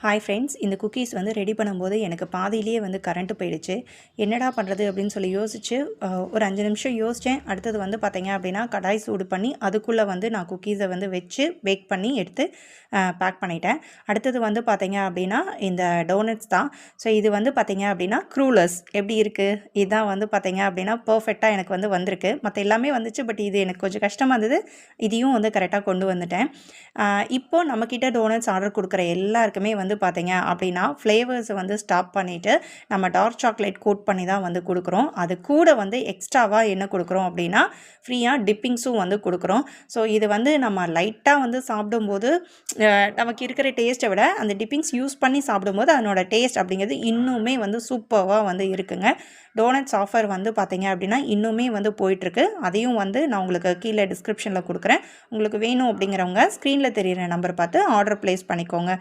Hi friends, இந்த cookies வந்து ready பண்ணும்போது எனக்கு பாதியிலேயே வந்து கரண்ட்டு போயிடுச்சு. என்னடா பண்ணுறது அப்படின்னு சொல்லி யோசிச்சு ஒரு 5 நிமிஷம் யோசித்தேன். அடுத்தது வந்து பார்த்தீங்க அப்படின்னா, கடாய் சூடு பண்ணி அதுக்குள்ளே வந்து நான் குக்கீஸை வந்து வச்சு பேக் பண்ணி எடுத்து பேக் பண்ணிட்டேன். அடுத்தது வந்து பார்த்தீங்க அப்படின்னா, இந்த டோனட்ஸ் தான். ஸோ இது வந்து பார்த்தீங்க அப்படின்னா க்ரூலர்ஸ் எப்படி இருக்குது, இதுதான் வந்து பார்த்தீங்க அப்படின்னா பர்ஃபெக்டாக எனக்கு வந்து வந்திருக்கு. மற்ற எல்லாமே வந்துச்சு, பட் இது எனக்கு கொஞ்சம் கஷ்டமாக இருந்தது. இதையும் வந்து கரெக்டாக கொண்டு வந்துட்டேன். இப்போது நம்மக்கிட்ட டோனட்ஸ் ஆர்டர் கொடுக்குற எல்லாருக்குமே வந்து பார்த்தீங்க அப்படின்னா ஃப்ளேவர்ஸை வந்து ஸ்டாப் பண்ணிவிட்டு நம்ம டார்க் சாக்லேட் கோட் பண்ணி தான் வந்து கொடுக்குறோம். அது கூட வந்து எக்ஸ்ட்ராவாக என்ன கொடுக்குறோம் அப்படின்னா ஃப்ரீயாக டிப்பிங்ஸும் வந்து கொடுக்குறோம். ஸோ இது வந்து நம்ம லைட்டாக வந்து சாப்பிடும்போது நமக்கு இருக்கிற டேஸ்ட்டை விட அந்த டிப்பிங்ஸ் யூஸ் பண்ணி சாப்பிடும்போது அதனோட டேஸ்ட் அப்படிங்கிறது இன்னுமே வந்து சூப்பராக வந்து இருக்குங்க. டோனட்ஸ் ஆஃபர் வந்து பார்த்தீங்க அப்படின்னா இன்னுமே வந்து போயிட்டுருக்கு. அதையும் வந்து நான் உங்களுக்கு கீழே டிஸ்கிரிப்ஷனில் கொடுக்குறேன். உங்களுக்கு வேணும் அப்படிங்கிறவங்க ஸ்க்ரீனில் தெரிகிற நம்பர் பார்த்து ஆர்டர் ப்ளேஸ் பண்ணிக்கோங்க.